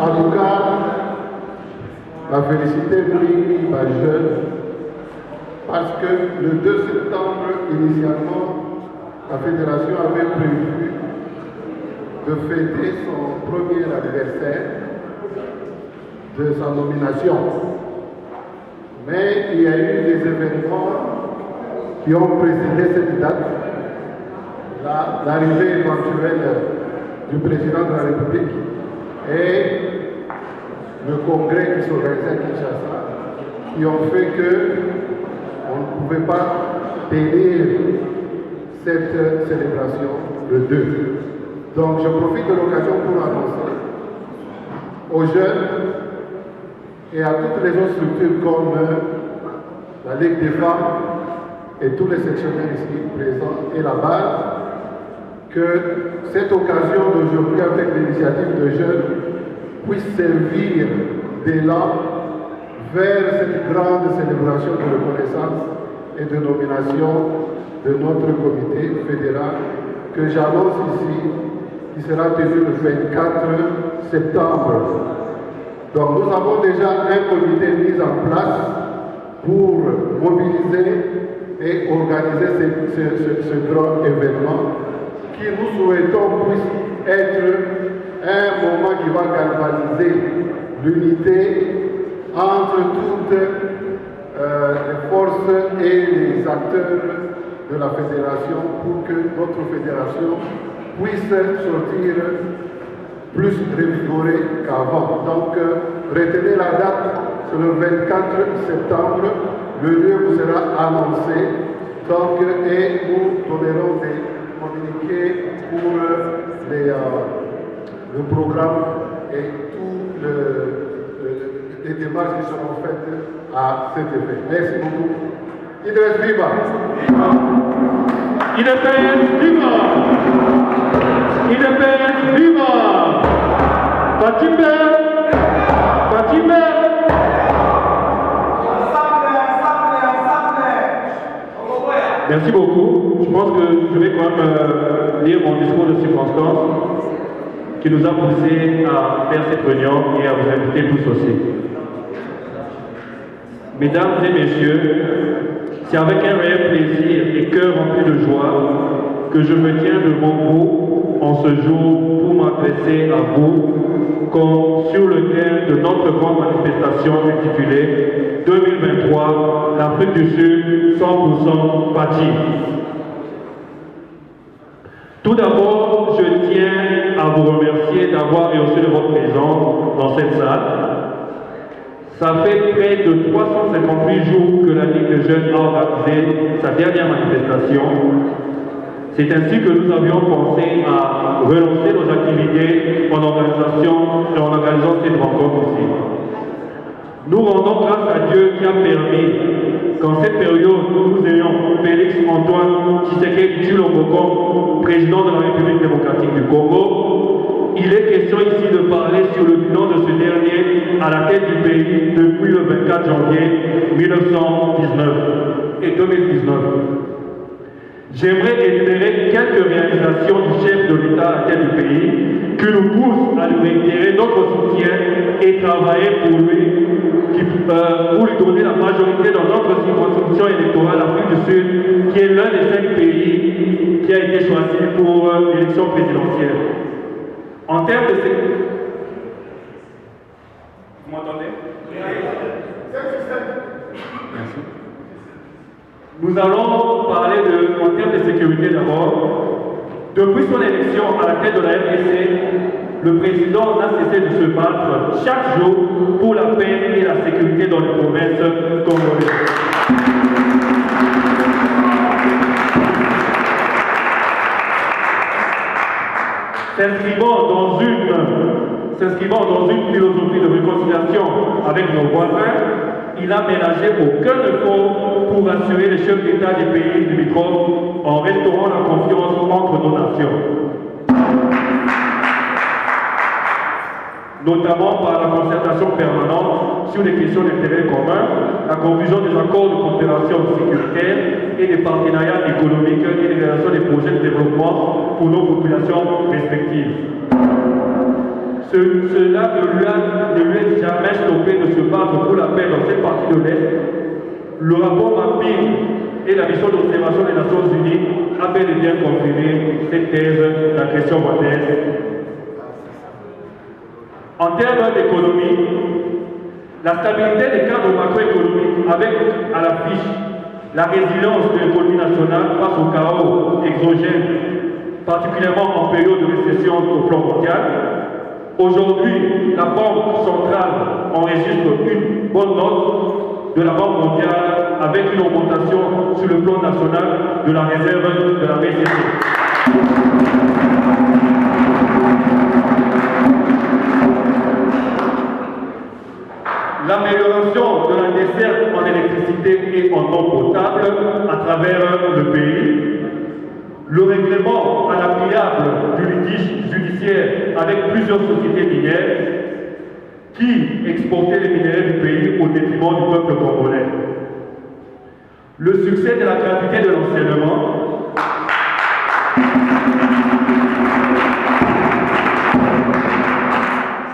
En tout cas, la félicité brille par jeune, parce que le 2 septembre, initialement, la fédération avait prévu de fêter son premier anniversaire de sa nomination. Mais il y a eu des événements qui ont précédé cette date. L'arrivée éventuelle du président de la République et le congrès qui s'organisait à Kinshasa, qui ont fait que on ne pouvait pas tenir cette célébration le 2. Donc je profite de l'occasion pour annoncer aux jeunes et à toutes les autres structures comme la Ligue des femmes et tous les sectionnaires ici présents et la base, que cette occasion d'aujourd'hui avec l'initiative de jeunes puisse servir d'élan vers cette grande célébration de reconnaissance et de nomination de notre comité fédéral que j'annonce ici, qui sera tenu le 24 septembre. Donc nous avons déjà un comité mis en place pour mobiliser et organiser ce grand événement qui nous souhaitons puisse être un moment qui va galvaniser l'unité entre toutes les forces et les acteurs de la fédération pour que notre fédération puisse sortir plus revigorée qu'avant. Donc retenez la date, c'est le 24 septembre, le lieu vous sera annoncé, donc, et nous donnerons des communiqués pour le programme et toutes les démarches qui seront faites à cet effet. Merci beaucoup. Idriss Viva. Idriss Viva. Idriss Viva. Fatimbe. Fatimbe. Merci beaucoup. Je pense que je vais quand même lire mon discours de circonstance qui nous a poussé à faire cette réunion et à vous inviter tous aussi. Mesdames et messieurs, c'est avec un réel plaisir et cœur rempli de joie que je me tiens devant vous en ce jour pour m'adresser à vous comme sur le thème de notre grande manifestation intitulée 2023, l'Afrique du Sud 100% bâtie. Tout d'abord, je tiens à vous remercier d'avoir rehaussé de votre présence dans cette salle. Ça fait près de 358 jours que la Ligue des Jeunes a organisé sa dernière manifestation. C'est ainsi que nous avions pensé à relancer nos activités en organisant cette rencontre ici. Nous rendons grâce à Dieu qui a permis qu'en cette période nous ayons Félix Antoine Tshisekedi Tshilombo, président de la République démocratique du Congo. Il est question ici de parler sur le bilan de ce dernier à la tête du pays depuis le 24 janvier 1919 et 2019. J'aimerais énumérer quelques réalisations du chef de l'État à la tête du pays qui nous poussent à lui réitérer notre soutien et travailler pour lui donner la majorité dans notre circonscription électorale, l'Afrique du Sud, qui est l'un des 5 pays qui a été choisi pour l'élection présidentielle. En termes de sécurité... Vous m'entendez? Merci. Nous allons parler en termes de sécurité d'abord. Depuis son élection à la tête de la RDC, le président n'a cessé de se battre chaque jour pour la paix et la sécurité dans les provinces congolaises. S'inscrivant dans une philosophie de réconciliation avec nos voisins, il n'a ménagé aucun effort pour assurer les chefs d'État des pays limitrophes en restaurant la confiance entre nos nations. Notamment par la concertation permanente sur les questions d'intérêt commun, la conclusion des accords de coopération sécuritaire et des partenariats économiques et les réalisations des projets de développement pour nos populations respectives. Cela ne lui a jamais stoppé de se battre pour la paix dans cette partie de l'Est. Le rapport mapping et la mission d'observation des Nations Unies a bel et bien confirmé cette thèse d'agression rwandaise. En termes d'économie, la stabilité des cadres macroéconomiques avec à l'affiche la résilience de l'économie nationale face au chaos exogène, particulièrement en période de récession au plan mondial. Aujourd'hui, la Banque centrale enregistre une bonne note de la Banque mondiale avec une augmentation sur le plan national de la réserve de la BCE. L'amélioration de la desserte en électricité et en eau potable à travers le pays, le règlement à l'amiable du litige judiciaire avec plusieurs sociétés minières qui exportaient les minerais du pays au détriment du peuple congolais. Le succès de la gratuité de l'enseignement,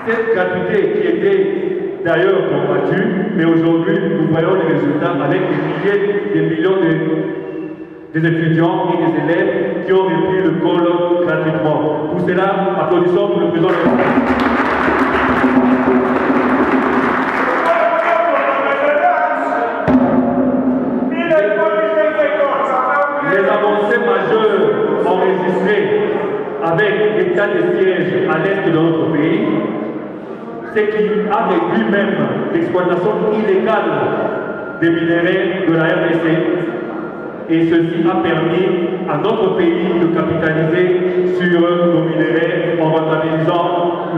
cette gratuité qui était d'ailleurs combattue, mais aujourd'hui nous voyons les résultats avec des millions des étudiants et des élèves qui ont repris le col gratuitement. Pour cela, applaudissons pour le président de la République. Les avancées majeures enregistrées avec l'état de siège à l'est de notre pays, c'est qu'il a réduit même l'exploitation illégale des minéraux de la RDC. et ceci a permis à notre pays de capitaliser sur nos minéraux en rentabilisant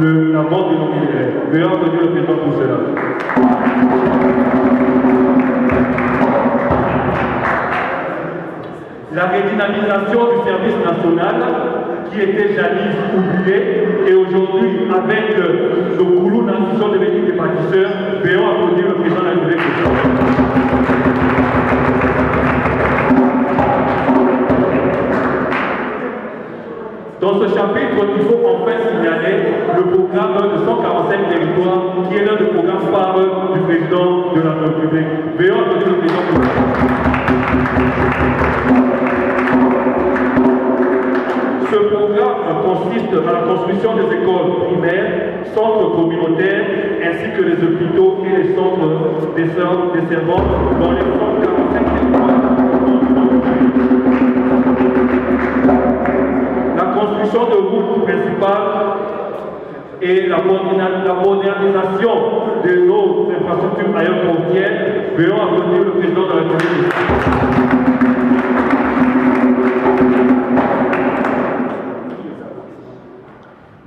la vente de nos minéraux. Veuillez applaudir le président pour cela. La redynamisation du service national qui était jadis oublié et aujourd'hui avec nos Koulouna qui sont devenus des bâtisseurs, veuillons applaudir le président de la République. Dans ce chapitre, il faut enfin signaler le programme de 145 territoires qui est l'un des programmes phares du président de la République. Veuillons applaudir le président. Ce programme consiste à la construction des écoles primaires, centres communautaires, ainsi que les hôpitaux et les centres desservant dans les 145 territoires. La construction de routes principales et la modernisation de nos infrastructures aéroportières. Veuillons applaudir le président de la République.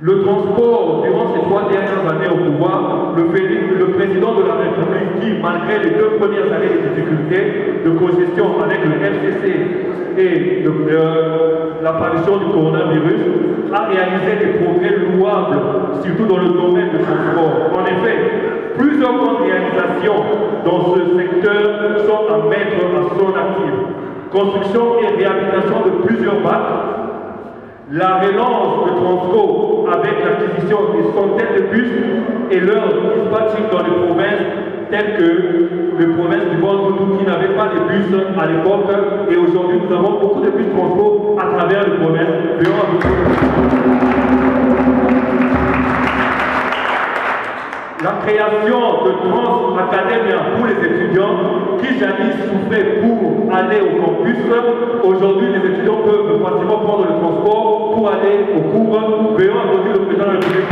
Le transport, durant ces 3 dernières années au pouvoir, le président de la République, qui, malgré les 2 premières années de difficultés de congestion avec le FCC et l'apparition du coronavirus, a réalisé des progrès louables, surtout dans le domaine du transport. En effet, plusieurs grandes réalisations dans ce secteur sont à mettre à son actif. Construction et réhabilitation de plusieurs bacs, la relance de Transco avec l'acquisition des centaines de bus et leur dispatching dans les provinces telles que les provinces du Bandundu qui n'avaient pas de bus à l'époque et aujourd'hui nous avons beaucoup de bus Transco à travers les provinces. La création de Trans Academia pour les étudiants qui jadis souffraient pour aller au campus. Aujourd'hui, les étudiants peuvent facilement prendre le transport pour aller au cours. Veuillons applaudir le président de la République.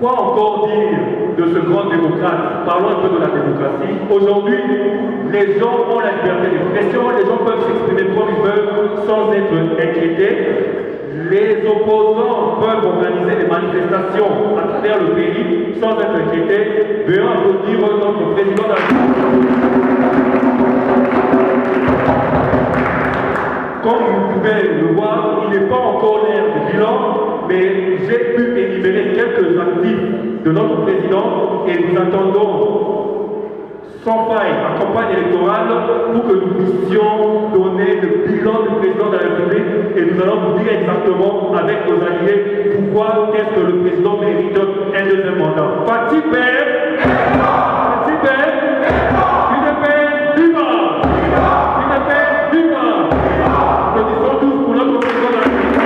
Quoi encore dire de ce grand démocrate? Parlons un peu de la démocratie. Aujourd'hui, les gens ont la liberté d'expression, les gens peuvent s'exprimer comme ils veulent sans être inquiétés. Les opposants peuvent organiser des manifestations à travers le pays sans être inquiétés. Veuillons applaudir notre président de la République. Comme vous pouvez le voir, il n'est pas encore l'ère du bilan, mais j'ai pu énumérer quelques actifs de notre président et nous attendons sans faille la campagne électorale pour que nous puissions donner le bilan du président de la République et nous allons vous dire exactement avec nos alliés pourquoi est-ce que le président mérite un deuxième mandat. Fatih Bey, Fatih Bey, UDPS, viva! UDPS, viva! Applaudissons tous pour notre président de la République.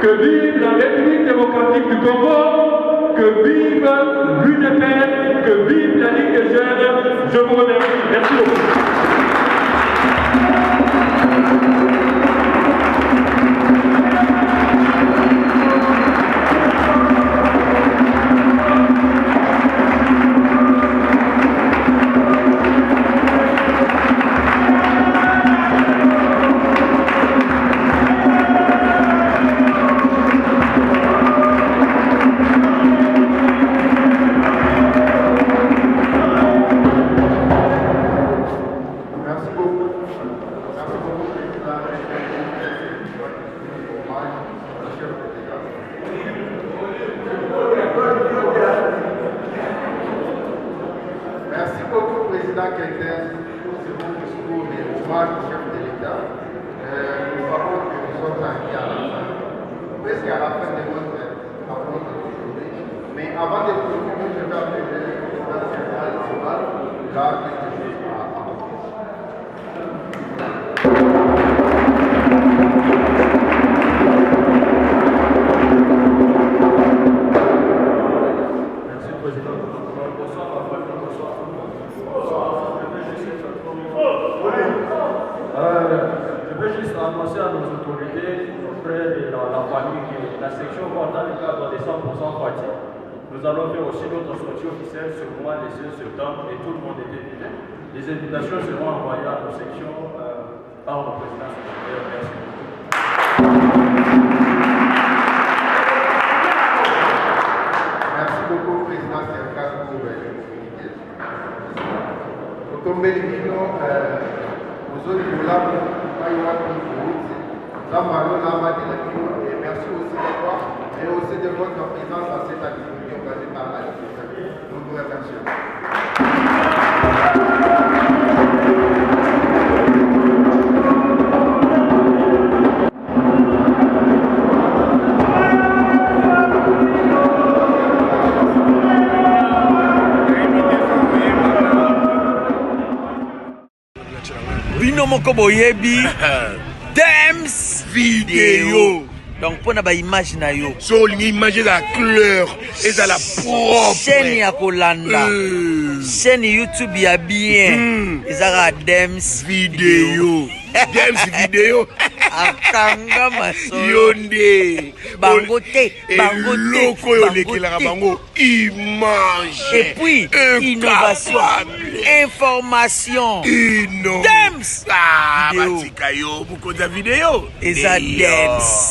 Que vive la République démocratique du Congo, que vive l'UDPS, que vive la Ligue des jeunes. Je vous remercie. Merci beaucoup. Je veux juste annoncer à nos autorités, nos frères et la famille que la section va dans le cadre des 100% partis. Nous allons faire aussi notre sortie officielle ce mois, le 16 septembre, et tout le monde est invité. Les invitations seront envoyées à nos sections par le président secrétaire. Merci. Merci beaucoup, président Serkas, pour l'opportunité. Comme Bélimino, nous autres, nous l'avons, et merci aussi de toi, et aussi de votre présence à cette activité organisée par la République. Nous vous remercions. Bino moko boyebi Dems vidéo. Donc pour na image na yo. So l'image la couleur et la propre. Chaîne ya kolanda. Chaîne YouTube ya bien. Ezara Dems vidéo. Dems vidéo. Akanga maso. Yonde. Bangote. Loko yo lekela bango image. Et puis innovation. Information. Dems. Ah, batika yo buko za vidéo. Eza Dems.